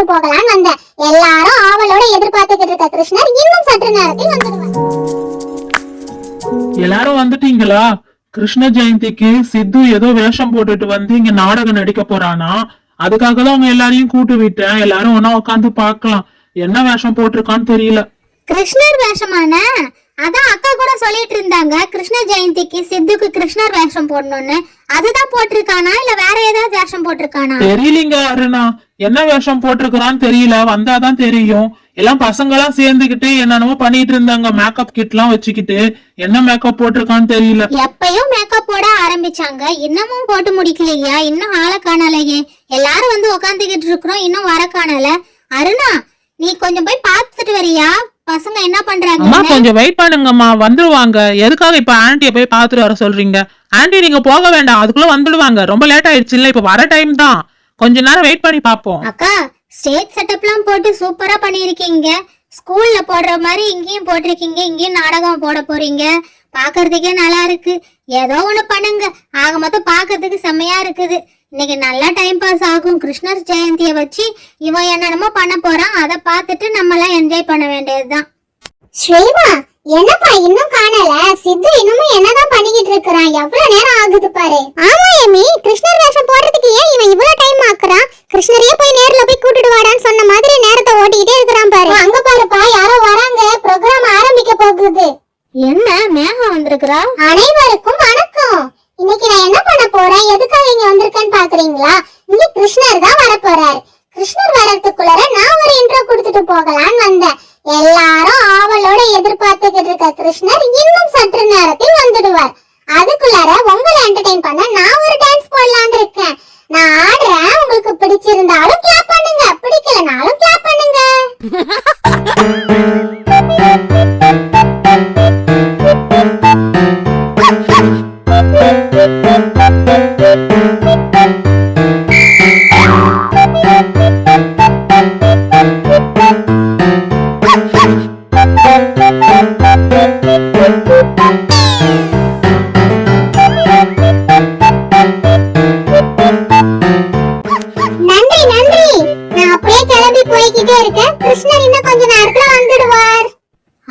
போகலாம் வந்த எல்லாரும் ஆவலோட எதிர்பார்த்துக்கிட்டு இருக்க கிருஷ்ணர் இன்னும் சற்று நேரத்தில் வந்துடுவார். எல்லாரும் வந்துட்டீங்களா? கிருஷ்ண ஜெயந்திக்கு சித்து ஏதோ வேஷம் போட்டுட்டு வந்து இங்க நாடகம் நடிக்க போறானா, அதுக்காக தான் அவங்க எல்லாரையும் கூட்டு விட்டேன். எல்லாரும் ஒன்னா உட்காந்து பாக்கலாம். என்ன வேஷம் போட்டிருக்கான்னு தெரியல. கிருஷ்ணர் வேஷமான? அதான் அக்கா கூட சொல்லிட்டு இருந்தாங்க கிருஷ்ண ஜெயந்திக்கு சித்துக்கு கிருஷ்ணர் வேஷம் போடணும்னு. அதுதான் போட்டிருக்கானா இல்ல வேற ஏதாவது வேஷம் போட்டிருக்கானா தெரியலீங்க அருணா. என்ன வேஷம் போட்டிருக்கான்னு தெரியல, வந்தாதான் தெரியும். எல்லாம் பசங்க எல்லாம் சேர்ந்துகிட்டு என்னென்னமோ பண்ணிட்டு இருந்தாங்க, மேக்கப் கிட் எல்லாம் வச்சுக்கிட்டு. என்ன மேக்கப் போட்டிருக்கான்னு தெரியல. எப்பயும் மேக்கப் போட ஆரம்பிச்சாங்க, இன்னமும் போட்டு முடிக்கலையா? இன்னும் ஆளை காணலையே. எல்லாரும் வந்து உக்காந்துக்கிட்டு இருக்கிறோம், இன்னும் வர காணல. அருணா, நீ கொஞ்சம் போய் பாத்துட்டு வரியா? பசங்க என்ன பண்றாங்க? அம்மா கொஞ்சம் வெயிட் பண்ணுங்கம்மா, வந்துருவாங்க. எதுக்காக இப்ப ஆன்ட்டிய போய் பாத்துட்டு வர சொல்றீங்க? ஆன்ட்டி நீங்க போக வேண்டாம், அதுக்குள்ள வந்துடுவாங்க. ரொம்ப லேட் ஆயிடுச்சு இல்ல, இப்ப வர டைம் தான். கொஞ்ச நேரம் வெயிட் பண்ணி பாப்போம். அக்கா, ஸ்டேஜ் செட்டப்லாம் போட்டு சூப்பரா பண்ணிருக்கீங்க. ஸ்கூல்ல போடுற மாதிரி இங்கேயும் போட்டிருக்கீங்க. இங்கேயும் நாடகம் போட போறீங்க. பாக்குறதுக்கே நல்லா இருக்கு. ஏதோ ஒண்ணு பண்ணுங்க. ஆக மொத்தம் பாக்குறதுக்கு செம்மையா இருக்குது. இன்னைக்கு நல்லா டைம் பாஸ் ஆகும். கிருஷ்ணர் ஜெயந்திய வச்சு இவன் என்னென்னமோ பண்ண போறான். அதை பார்த்துட்டு நம்ம எல்லாம் என்ஜாய் பண்ண வேண்டியதுதான். ஸ்ரீமா, என்னப்பா இன்னும் காணல? சித்து இன்னமும் என்னதான் பண்ணிக்கிட்டு இருக்கிறான்? எவ்வளவு நேரம் ஆகுது பாரு. ஆமா ஏமி, கிருஷ்ணர் வேஷம் போடுறதுக்கு ஏன் இவன் இவ்வளவு டைம் ஆக்குறான்? கிருஷ்ணரையே போய் நேர்ல போய் கூட்டிட்டு வாடான்னு சொன்ன மாதிரி நேரத்தை ஓட்டிக்கிட்டே இருக்கிறான் பாரு. அங்க பாருப்பா, யாரோ வராங்க. ப்ரோகிராம் ஆரம்பிக்க போகுது. என்ன மேகம் வந்திருக்கிறா? அனைவருக்கும் வணக்கம். இன்னைக்கு நான் என்ன பண்ண போறேன், எதுக்காக இங்க வந்திருக்கேன்னு பாக்குறீங்களா? இங்க கிருஷ்ணர் தான் வர போறாரு. கிருஷ்ணர் வரதுக்குள்ளார நான் ஒரு இன்ட்ரோ கொடுத்துட்டு போகலான்னு வந்தேன். எல்லாரும் ஆவலோட எதிர்பார்த்துக்கிட்டு இருக்க கிருஷ்ணர் இன்னும் சற்று நேரத்தில் வந்துடுவார். அதுக்குள்ளார உங்களை என்டர்டெயின் பண்ண நான் ஒரு டான்ஸ் போடலான்னு இருக்கேன். நான் ஆடுறேன், உங்களுக்கு பிடிச்சிருந்தாலும் கிளாப் பண்ணுங்க, பிடிக்கலனாலும் கிளாப் பண்ணுங்க.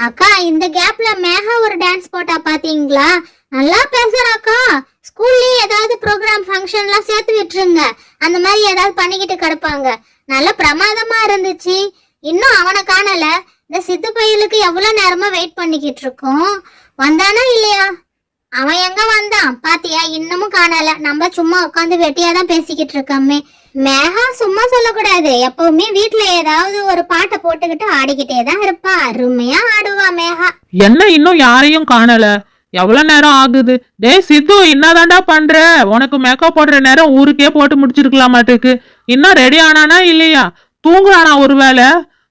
அக்கா, இந்த கேப்ல மேகா ஒரு டான்ஸ் போட்டா பாத்தீங்களா? நல்லா பேசுறாக்கா. ஸ்கூல்லயே ஏதாவது ப்ரோக்ராம் ஃபங்க்ஷன்லாம் சேர்த்து விட்டுருங்க. அந்த மாதிரி ஏதாவது பண்ணிக்கிட்டு கிடப்பாங்க. நல்ல பிரமாதமா இருந்துச்சு. இன்னும் அவனை காணல. இந்த சித்து பையலுக்கு எவ்வளவு நேரமா வெயிட் பண்ணிக்கிட்டு இருக்கோம். வந்தானா இல்லையா? அவன் எங்க வந்தான் பாத்தியா? இன்னமும் காணல. நம்ம சும்மா உட்காந்து வெட்டியாதான் பேசிக்கிட்டு இருக்கோமே. மேகா சும்மா சொல்லக்கூடாது. எப்பவுமே வீட்டுல ஏதாவது ஒரு பாட்டை போட்டுக்கிட்டு ஆடிக்கிட்டேதான் இருப்பா. அருமையா ஆடுவா மேகா. என்ன இன்னும் யாரையும் காணல? எவ்வளவு நேரம் ஆகுது? டேய் சித்து, என்னதாண்டா பண்ற? உனக்கு மேக்கப் போடுற நேரம் ஊருக்கே போட்டு முடிச்சிருக்கலாம் மாட்டுக்கு. இன்னும் ரெடி ஆனானா இல்லையா? தூங்குறானா ஒருவேளை?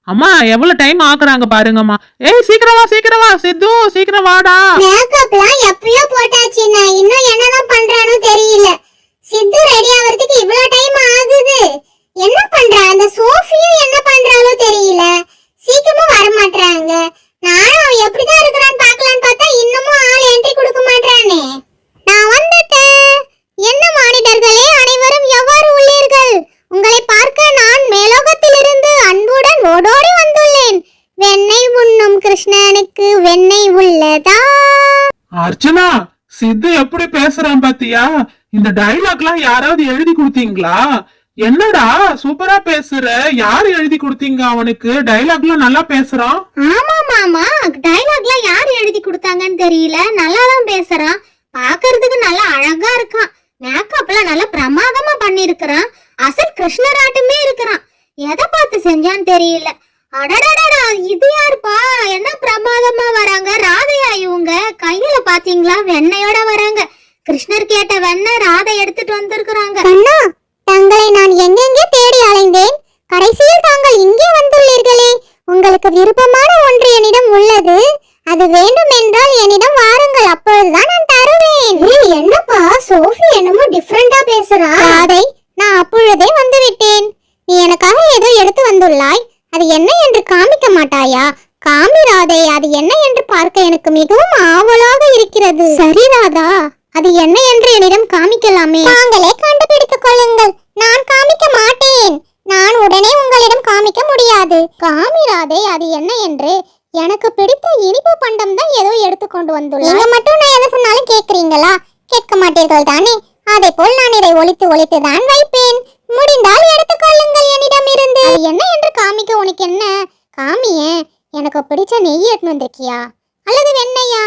அம்மா எவ்வளவு டைம் ஆக்குறாங்க பாருங்கம்மா. ஏய் சீக்கிரம் வா, சீக்கிரம் வா சித்து, சீக்கிரம் வாடா. மேக்கப்லாம் எப்பயோ போட்டாச்சு. நான் இன்னும் என்னதான் பண்றானோ தெரியல. சித்து ரெடி ஆவறதுக்கு இவ்வளவு டைம் ஆகுது. என்ன பண்றா அந்த சோஃபியும்? என்ன பண்றாளோ தெரியல. சீக்கிரமா வர மாட்டறாங்க. நானும் அவன் எப்படிதான் இருக்கறான்னு பார்க்கலான்னு பார்த்தா இன்னமும் ஆள் என்ட்ரி கொடுக்க மாட்டறானே. நான் வந்துட்டேன். என்ன மானிடர்களே, அனைவரும் எவ்வாறு உள்ளீர்கள்? உங்களை பார்க்க நான் மேலோகத்திலிருந்து அன்புடன் ஓடோடி வந்துள்ளேன். வெண்ணெய் உண்ணும் கிருஷ்ணனுக்கு வெண்ணெய் உள்ளதா? அர்ச்சனா, சித்து எப்படி பேசுறான் பாத்தியா? இந்த டைலாக்லாம் யாராவது எழுதி கொடுத்தீங்களா? என்னடா சூப்பரா பேசுற. யாரு எழுதி கொடுத்தீங்க அவனுக்கு? டைலாக்லாம் நல்லா பேசுறான். ஆமா மாமா, டைலாக்லாம் யாரு எழுதி கொடுத்தாங்கன்னு தெரியல. நல்லாதான் பேசுறான். பாக்குறதுக்கு நல்லா அழகா இருக்கான். மேக்கப்லாம் நல்லா பிரமாதமா பண்ணிருக்கிறான். அசல் கிருஷ்ணராட்டுமே இருக்கிறான். எதை பார்த்து செஞ்சான்னு தெரியல. அடடடடா, இது யாருப்பா? என்ன பிரமாதமா வராங்க. ராதையா இவங்க? கையில பாத்தீங்களா வெண்ணையோட வராங்க. கிருஷ்ணர் கேட்ட வெண்ணெய் ராதை எடுத்துட்டு வந்திருக்கிறாங்க. அண்ணா, தங்களை நான் எங்கெங்கே தேடி அலைந்தேன். கடைசியில் தாங்கள் இங்கே வந்துள்ளீர்களே. உங்களுக்கு விருப்பமான ஒன்று என்னிடம் உள்ளது. அது வேண்டும் என்றால் என்னிடம் வாருங்கள், அப்பொழுதுதான் நான் தருவேன். என்னப்பா சோஃபி என்னமோ டிஃபரெண்டா பேசுறா. ராதை, நான் அப்பொழுதே வந்து விட்டேன். நீ எனக்காக ஏதோ எடுத்து வந்துள்ளாய். அது என்ன என்று காமிக்க மாட்டாயா? காமி ராதை, அது என்ன என்று பார்க்க எனக்கு மிகவும் ஆவலாக இருக்கிறது. சரி ராதா, அது என்ன என்று என்னிடம் காமிக்கலாமே. தாங்களே கண்டுபிடித்துக் கொள்ளுங்கள், நான் காமிக்க மாட்டேன். நான் உடனே உங்களிடம் காமிக்க முடியாது. காமி ராதை, அது என்ன என்று எனக்கு பிடித்த இனிப்பு பண்டம் தான் ஏதோ எடுத்துக்கொண்டு வந்துள்ளேன். நீங்க மட்டும் நான் எதை சொன்னாலும் கேக்குறீங்களா? கேட்க மாட்டீர்கள் தானே? அதை போல் நான் இதை ஒளித்து தான் வைப்பேன். முடிந்தால் எடுத்துக்கொள்ளுங்கள் என்னிடம் இருந்து. அது என்ன என்று காமிக்க உனக்கு என்ன? காமியே, எனக்கு பிடிச்ச நெய் எடுத்து வந்திருக்கியா அல்லது வெண்ணையா?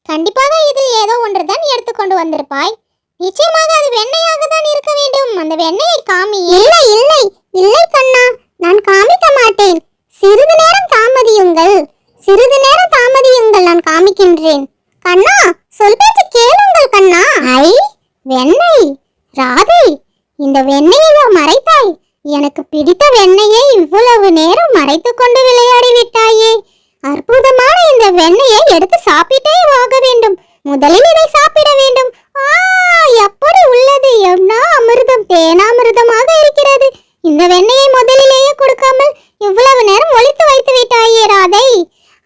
கண்டிப்பாக இதில் ஏதோ ஒன்றுதான் எடுத்துக்கொண்டு வந்திருப்பாய். நிச்சயமாக அது வெண்ணையாக தான் இருக்க வேண்டும். அந்த வெண்ணையை காமி. இல்லை இல்லை இல்லை கண்ணா, நான் காமிக்க மாட்டேன். சிறிது நேரம் தாமதியுங்கள், சிறிது நேரம் தாமதியுங்கள், நான் காமிக்கின்றேன். கண்ணா, சொல் பேச்சு கேளுங்கள் கண்ணா. ஐ, வெண்ணெய். ராதை, இந்த வெண்ணெயை மறைத்தாய். எனக்கு பிடித்த வெண்ணெயை இவ்வளவு நேரம் மறைத்துக் கொண்டு விளையாடி விட்டாயே. அற்புதமான இந்த வெண்ணெயை எடுத்து சாப்பிட்டே ஆக வேண்டும். முதலில் இதை சாப்பிட வேண்டும். எப்படி உள்ளது! என்ன அமிர்தம், தேனாமிர்தமாக இருக்கிறது. இந்த வெண்ணெயை முதலிலேயே கொடுக்காமல் இவ்வளவு நேரம் ஒளித்து வைத்து விட்டாயே ராதை.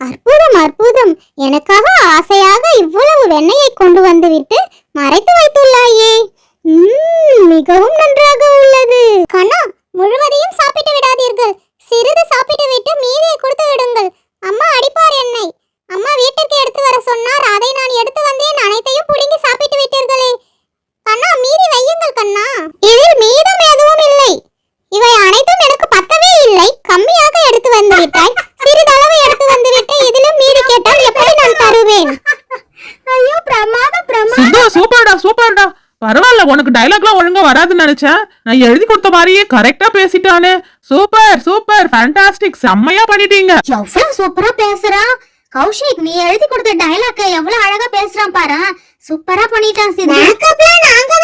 அற்புதம் அற்புதம். எனக்காக ஆசையாக இவ்வளவு வெண்ணெயை கொண்டு வந்து விட்டு மறைத்து வைத்துள்ளாயே. மிகவும் நன்றாக உள்ளது. கண்ணா, முழுவதையும் சாப்பிட்டு விடாதீர்கள். சிறிது சாப்பிட்டு விட்டு மீதியை கொடுத்து விடுங்கள். அம்மா அடிப்பார் என்னை. அம்மா வீட்டிற்கு எடுத்து வர சொன்னார், அதை நான் எடுத்து வந்தேன். அனைத்தையும் புடுங்கி சாப்பிட்டு விட்டீர்களே. கண்ணா, மீதி வையுங்கள் கண்ணா. இதில் மீதம் எதுவும் இல்லை. இவை அனைத்தும் எனக்கு பத்தவே இல்லை. கம்மியாக எடுத்து வந்து விட்டாய். சிறிதளவு எடுத்து வந்து விட்டு இதிலும் மீதி கேட்டால் எப்படி நான் தருவேன்? ஐயோ, பிரமாதம் பிரமாதம். சூப்பர்டா சூப்பர்டா. பரவாயில்ல, உனக்கு டைலாக்லாம் ஒழுங்கா வராதுன்னு நினைச்சேன். நான் எழுதி கொடுத்த மாதிரியே கரெக்டா பேசிட்டானே. சூப்பர் சூப்பர், ஃபேண்டாஸ்டிக், செம்மையா பண்ணிட்டீங்க. எவ்வளவு சூப்பரா பேசுறான் கௌஷிக். நீ எழுதி கொடுத்த டைலாக் எவ்வளவு அழகா பேசுறான் பாரு. சூப்பரா பண்ணிட்டான் சித்து. நாங்க